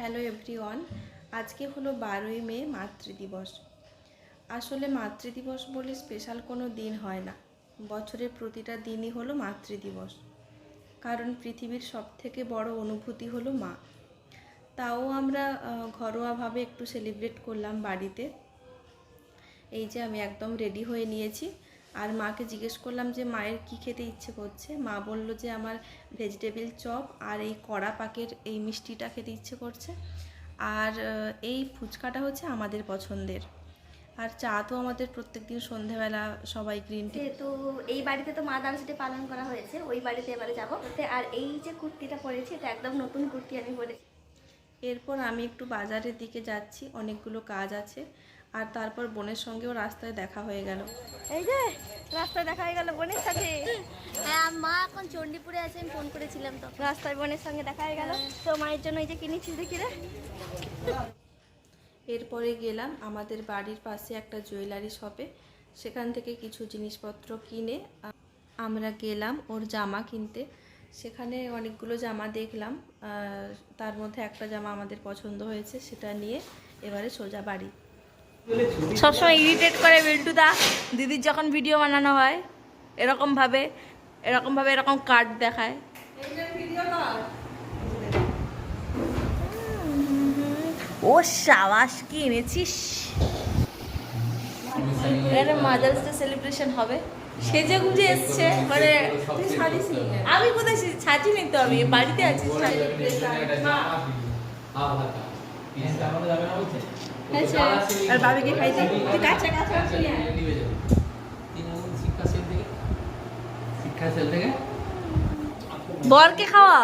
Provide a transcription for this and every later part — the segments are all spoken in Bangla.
হ্যালো এভরিওয়ান, আজকে হলো 12ই মে মাতৃদিবস। আসলে মাতৃদিবস বলে স্পেশাল কোনো দিন হয় না, বছরের প্রতিটা দিনই হলো মাতৃদিবস। কারণ পৃথিবীর সবথেকে বড় অনুভূতি হলো মা। তাও আমরা ঘরোয়াভাবে একটু সেলিব্রেট করলাম বাড়িতে। এই যে আমি একদম রেডি হয়ে নিয়েছি, আর মাকে জিজ্ঞেস করলাম যে মায়ের কি খেতে ইচ্ছে করছে। মা বলল যে আমার ভেজিটেবিল চপ আর এই কড়া পাকের এই মিষ্টিটা খেতে ইচ্ছে করছে, আর এই ফুচকাটা হচ্ছে আমাদের পছন্দের। আর চা তো আমাদের প্রত্যেকদিন সন্ধেবেলা সবাই গ্রিন টি। তো এই বাড়িতে তো মাদার্স ডে পালন করা হয়েছে, ওই বাড়িতে এবারে যাবো। আর এই যে কুর্তিটা পরেছি, এটা একদম নতুন কুর্তি আমি পরেছি। এরপর আমি একটু বাজারের দিকে যাচ্ছি, অনেকগুলো কাজ আছে। আর তারপর বোনের সঙ্গেও রাস্তায় দেখা হয়ে গেল। এই যে রাস্তায় দেখা হয়ে গেল বোনের সাথে। হ্যাঁ, মা এখন চণ্ডীপুরে আছে, আমি ফোন করেছিলাম তো। রাস্তায় বোনের সঙ্গে দেখা হয়ে গেল। তো মায়ের জন্য এই যে কিনেছি, দেখি রে। এরপরে গেলাম আমাদের বাড়ির পাশে একটা জুয়েলারি শপে, সেখান থেকে কিছু জিনিসপত্র কিনে আমরা গেলাম ওর জামা কিনতে। সেখানে অনেকগুলো জামা দেখলাম, তার মধ্যে একটা জামা আমাদের পছন্দ হয়েছে, সেটা নিয়ে এবারে সোজা বাড়ি। সবসময় ইরিটেট করে বিল্টুদা দিদির যখন ভিডিও বানানো হয়, এরকমভাবে এরকম কার্ড দেখায়। ও সাবাস, কি এনেছিস? এটা মাদার্স ডে সেলিব্রেশন হবে, সেজে গুজে এসছে। মানে আমি কোথায় সাজিনি তো, আমি বাড়িতে আছি। আর বাবিকে খাইছি বরকে খাওয়া।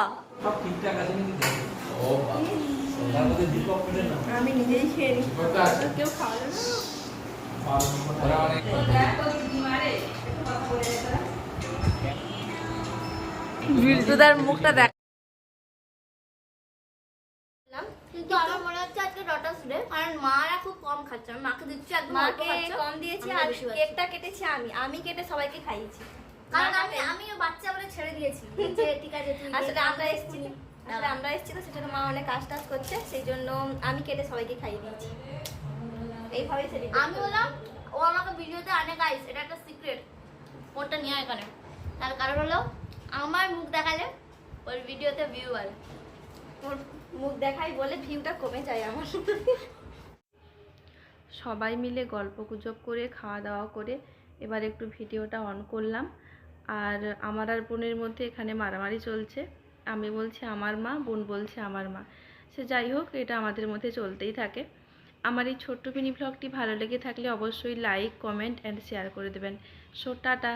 আমি নিজেই খেয়ে নিই, কেউ খাওয়ালো না। বিল্টুদার মুখটা দেখ। কিন্তু আমার মনে হচ্ছে আজকে ডটার্স ডে, কারণ মারা খুব কম খাচ্ছে। আমি মাকে দিচ্ছি, একদম মাকে কম দিয়েছি। আর কেকটা কেটেছি আমি কেটে সবাইকে খাইয়েছি, কারণ আমি বাচ্চা বলে ছেড়ে দিয়েছি যে ঠিক আছে তুই। আসলে আমরা এসেছি তো, সেটা মা অনেক কাজ টাজ করছে, সেই জন্য আমি কেটে সবাইকে খাইয়ে দিয়েছি। এইভাবে আমি বললাম, ও আমাকে ভিডিওতে আনে গাইস, এটা একটা সিক্রেট, ফোনটা নিয়ে এখানে। তার কারণ হলো আমার মুখ দেখালে ওর ভিডিওতে ভিউ বাড়ে, ওর মুখ দেখাই বলে ভিউটা কমে যায় আমার। সবাই মিলে গল্পগুজব করে খাওয়া দাওয়া করে এবার একটু ভিডিওটা অন করলাম। আর আমার আর বোনের মধ্যে এখানে মারামারি চলছে। আমি বলছি আমার মা, বোন বলছে আমার মা। সে যাই হোক, এটা আমাদের মধ্যে চলতেই থাকে। আমার এই ছোট্ট মিনি ব্লগটি ভালো লেগে থাকলে অবশ্যই লাইক, কমেন্ট অ্যান্ড শেয়ার করে দেবেন। So tata.